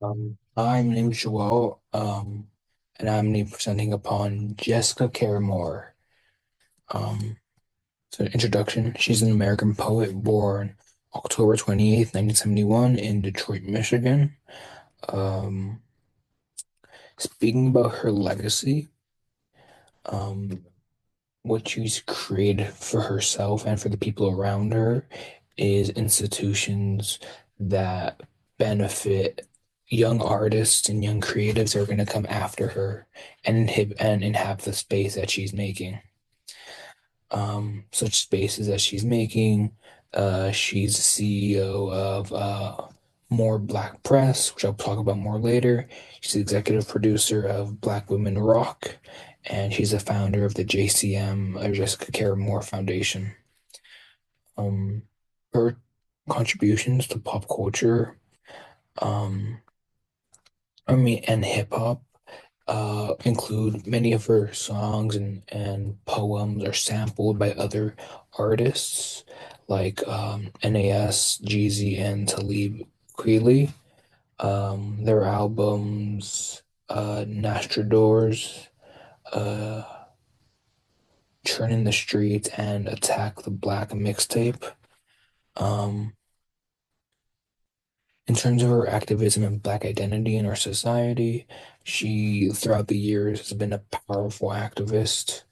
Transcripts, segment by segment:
Hi, my name is Joel, and I'm gonna be presenting upon Jessica Care Moore. Um, so introduction, she's an American poet born October 28th, 1971 in Detroit, Michigan. Um, Speaking about her legacy, um, what she's created for herself and for the people around her is institutions that benefit young artists and young creatives that are going to come after her and inhabit the space that she's making. Such spaces that she's making. She's the CEO of More Black Press, which I'll talk about more later. She's the executive producer of Black Women Rock, and she's the founder of the JCM, Jessica Care Moore Foundation. Um, Her contributions to pop culture, um, and hip hop include many of her songs and poems are sampled by other artists like NAS, Jeezy, and Talib Kweli. Their albums, Doors, uh, Churn in the Streets, and Attack the Black mixtape. Um, in terms of her activism and Black identity in our society, she, throughout the years, has been a powerful activist.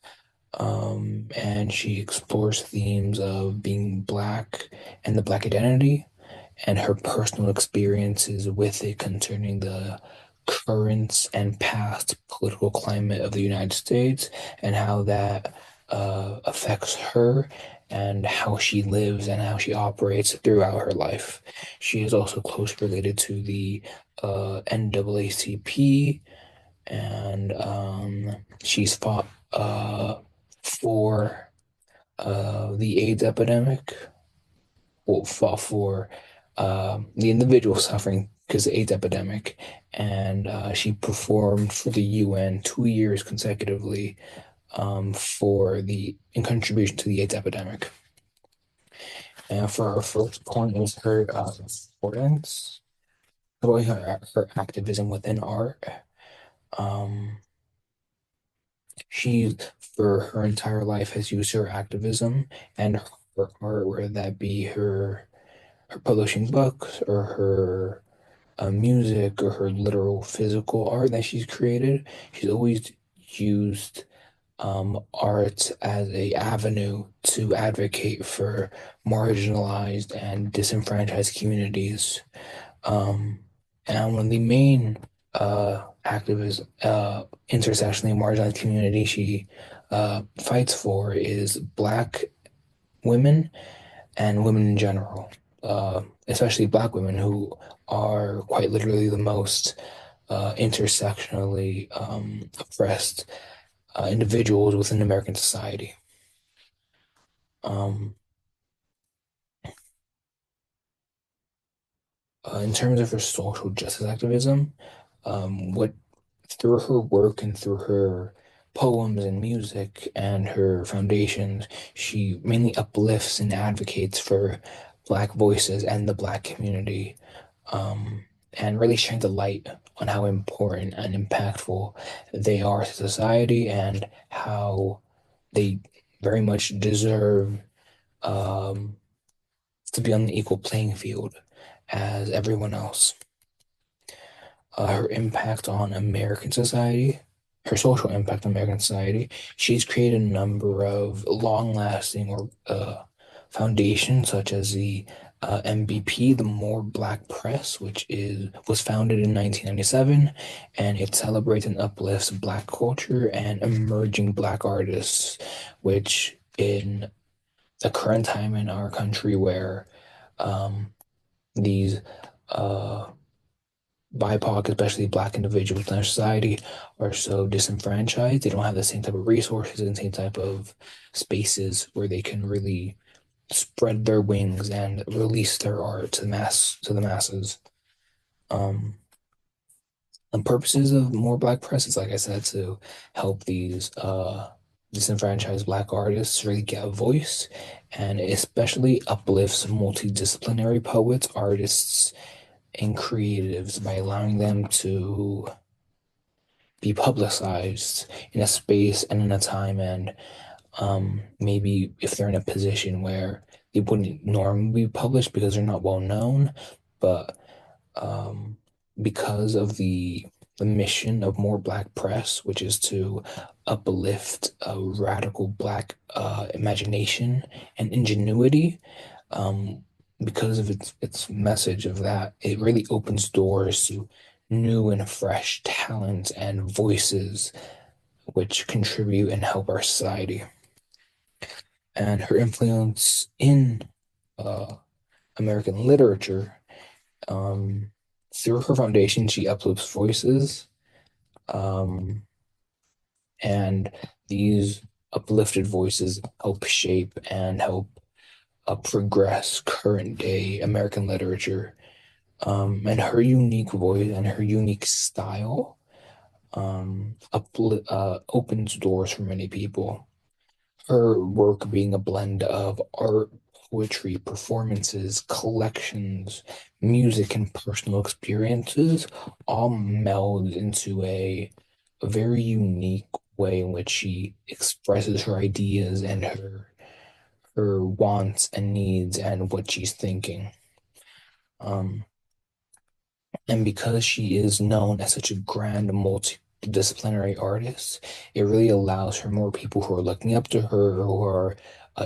And she explores themes of being Black and the Black identity and her personal experiences with it concerning the currents and past political climate of the United States and how that affects her and how she lives and how she operates throughout her life. She is also closely related to the NAACP, and she's fought for the AIDS epidemic, well, fought for the individual suffering because of the AIDS epidemic, and she performed for the UN 2 years consecutively for the in contribution to the AIDS epidemic. And for her first point is her importance, about her activism within art. Um, She, for her entire life, has used her activism and her art, whether that be her publishing books or her music or her literal physical art that she's created. She's always used art as a avenue to advocate for marginalized and disenfranchised communities. Um, and one of the main activist intersectionally marginalized community she fights for is Black women and women in general, especially Black women who are quite literally the most intersectionally oppressed individuals within American society. Um, in terms of her social justice activism, what through her work and through her poems and music and her foundations, she mainly uplifts and advocates for Black voices and the Black community, and really shines a light on how important and impactful they are to society and how they very much deserve um, to be on the equal playing field as everyone else. Her impact on American society, her social impact on American society. She's created a number of long-lasting or foundations, such as the MBP, the More Black Press, which is was founded in 1997, and it celebrates and uplifts Black culture and emerging Black artists, which in the current time in our country where um, these uh, BIPOC, especially Black individuals in our society, are so disenfranchised. They don't have the same type of resources and same type of spaces where they can really spread their wings and release their art to the masses. Um, the purposes of More Black Press is, like I said, to help these disenfranchised Black artists really get a voice, and especially uplifts multidisciplinary poets, artists, and creatives by allowing them to be publicized in a space and in a time, and maybe if they're in a position where they wouldn't normally be published because they're not well known, but um, because of the mission of More Black Press, which is to uplift a radical Black imagination and ingenuity, um, because of its message of that, it really opens doors to new and fresh talents and voices which contribute and help our society. And her influence in uh, American literature, um, through her foundation, she uplifts voices, um, and these uplifted voices help shape and help progress current day American literature. And her unique voice and her unique style opens doors for many people. Her work being a blend of art, poetry, performances, collections, music, and personal experiences all meld into a very unique way in which she expresses her ideas and her wants and needs and what she's thinking. Um, And because she is known as such a grand multidisciplinary artist, it really allows for more people who are looking up to her, who are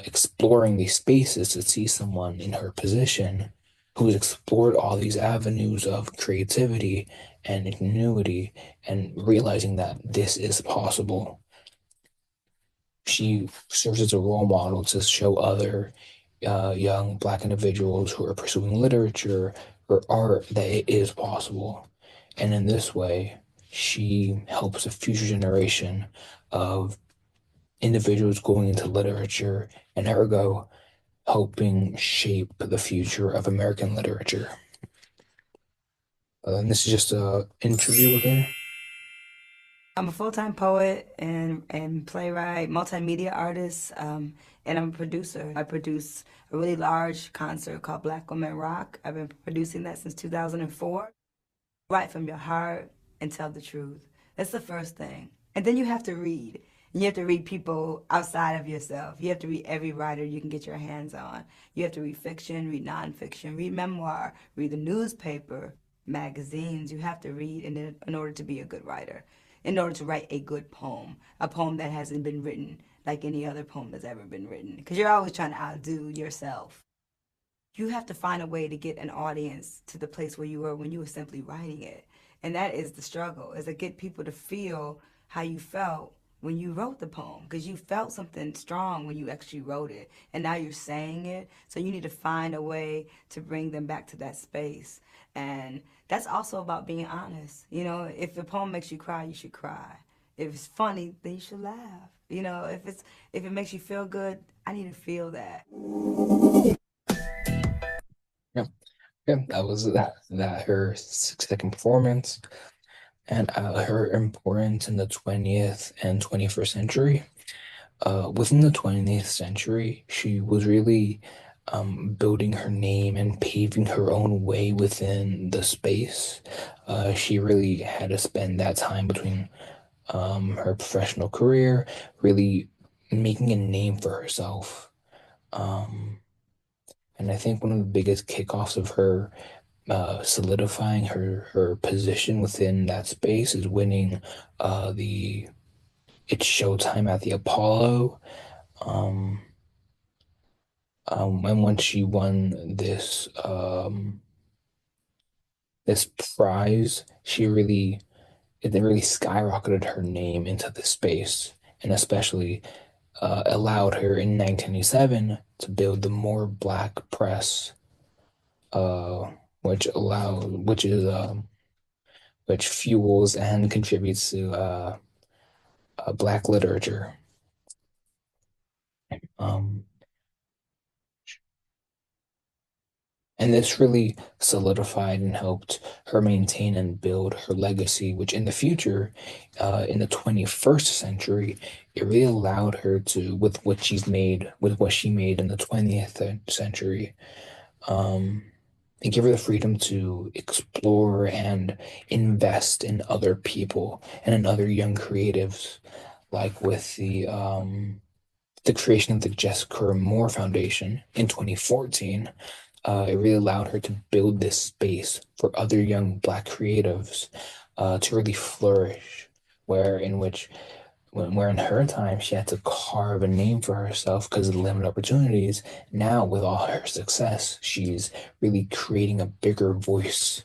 exploring these spaces, to see someone in her position who's explored all these avenues of creativity and ingenuity and realizing that this is possible. She serves as a role model to show other young Black individuals who are pursuing literature or art that it is possible. And in this way, she helps a future generation of individuals going into literature and ergo helping shape the future of American literature. And this is just a interview with her. I'm a full-time poet and playwright, multimedia artist, and I'm a producer. I produce a really large concert called Black Women Rock. I've been producing that since 2004. Write from your heart and tell the truth. That's the first thing. And then you have to read. And you have to read people outside of yourself. You have to read every writer you can get your hands on. You have to read fiction, read nonfiction, read memoir, read the newspaper, magazines. You have to read in order to be a good writer, in order to write a good poem, a poem that hasn't been written like any other poem that's ever been written. Because you're always trying to outdo yourself. You have to find a way to get an audience to the place where you were when you were simply writing it. And that is the struggle, is to get people to feel how you felt when you wrote the poem, because you felt something strong when you actually wrote it, and now you're saying it. So you need to find a way to bring them back to that space. And that's also about being honest. You know, if the poem makes you cry, you should cry. If it's funny, then you should laugh. You know, if it makes you feel good, I need to feel that. Yeah, yeah, that was her 6 second performance and her importance in the 20th and 21st century. Within the 20th century, she was really building her name and paving her own way within the space. She really had to spend that time between her professional career, really making a name for herself. Um, and I think one of the biggest kickoffs of her solidifying her position within that space is winning the it's Showtime at the Apollo. Um, and once she won this prize, it really skyrocketed her name into the space, and especially allowed her in 1987 to build the More Black Press, uh, which is which fuels and contributes to Black literature. Um, And this really solidified and helped her maintain and build her legacy, which in the future, in the 21st century, it really allowed her to, with what she made in the 20th century, um, They give her the freedom to explore and invest in other people and in other young creatives, like with the creation of the Jessica Moore Foundation in 2014. It really allowed her to build this space for other young Black creatives to really flourish, where in which where in her time she had to carve a name for herself because of the limited opportunities. Now, with all her success, she's really creating a bigger voice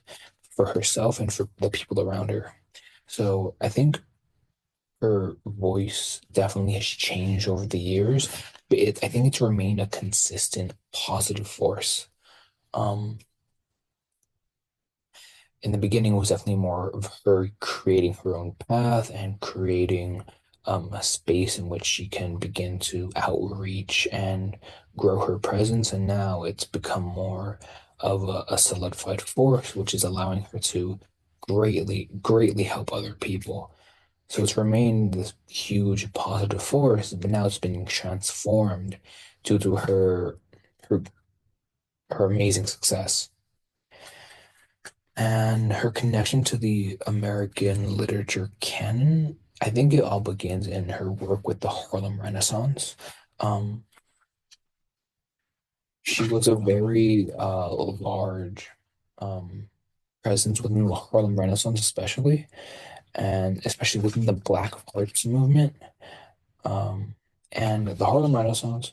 for herself and for the people around her. So I think her voice definitely has changed over the years, but I think it's remained a consistent positive force. Um, in the beginning, it was definitely more of her creating her own path and creating a space in which she can begin to outreach and grow her presence. And now it's become more of a solidified force, which is allowing her to greatly help other people. So it's remained this huge positive force, but now it's been transformed due to her her amazing success and her connection to the American literature canon. I think it all begins in her work with the Harlem Renaissance. Um, she was a very large um, presence within the Harlem Renaissance, especially, and especially within the Black arts movement. Um, and the Harlem Renaissance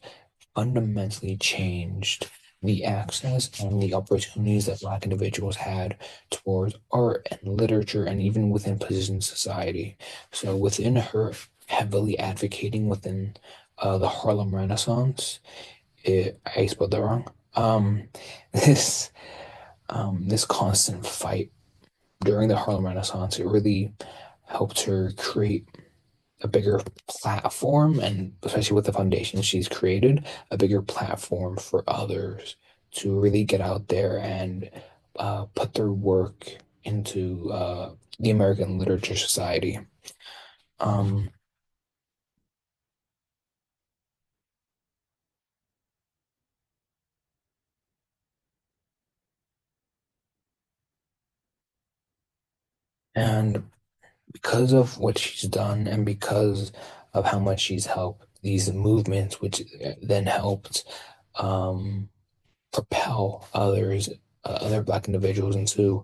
fundamentally changed the access and the opportunities that Black individuals had towards art and literature and even within positions in society. So within her heavily advocating within the Harlem Renaissance, I spelled that wrong. This this constant fight during the Harlem Renaissance, it really helped her create a bigger platform, and especially with the foundation she's created, a bigger platform for others to really get out there and put their work into the American Literature Society. Um, and because of what she's done and because of how much she's helped these movements, which then helped um, propel other Black individuals into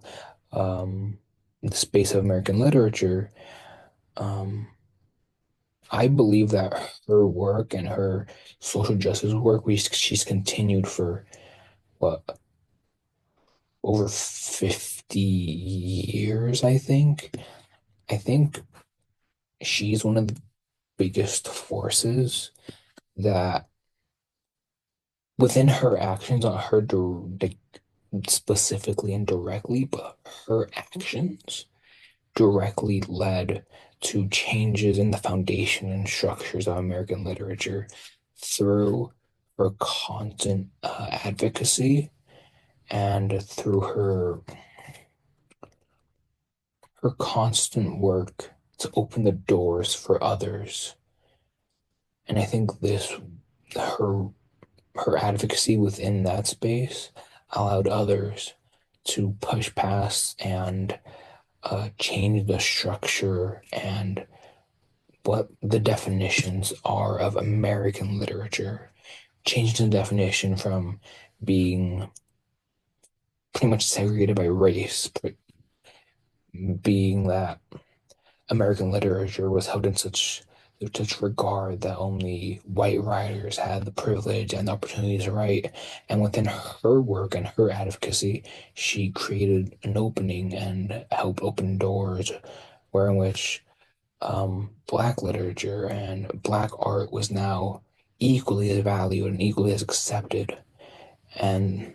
um, the space of American literature. Um, I believe that her work and her social justice work, she's continued for what, over 50 years, I think. I think she's one of the biggest forces that within her actions, not her specifically and directly, but her actions directly led to changes in the foundation and structures of American literature through her constant advocacy and through her constant work to open the doors for others. And I think this her her advocacy within that space allowed others to push past and change the structure and what the definitions are of American literature. Changed the definition from being pretty much segregated by race, but being that American literature was held in such regard that only white writers had the privilege and the opportunities to write. And within her work and her advocacy, she created an opening and helped open doors where in which Black literature and Black art was now equally as valued and equally as accepted. And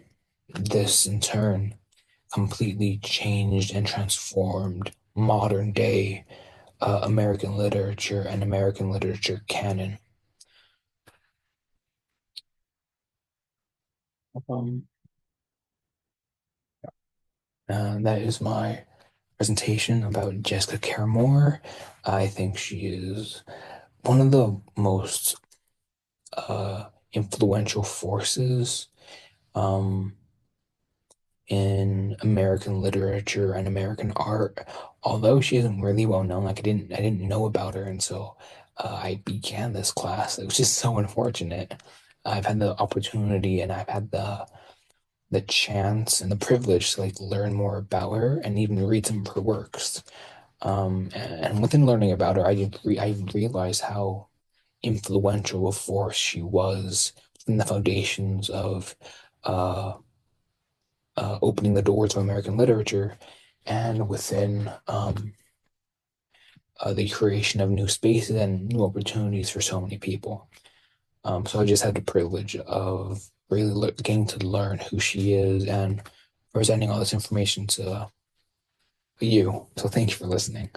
this, in turn, completely changed and transformed modern day American literature and American literature canon. Um, that is my presentation about Jessica Care Moore. I think she is one of the most influential forces um, in American literature and American art. Although she isn't really well known, like I didn't know about her until I began this class. It was just so unfortunate. I've had the opportunity and I've had the chance and the privilege to like learn more about her and even read some of her works. And within learning about her, I realized how influential a force she was in the foundations of uh, opening the doors of American literature and within the creation of new spaces and new opportunities for so many people. So I just had the privilege of really getting to learn who she is and presenting all this information to you. So thank you for listening.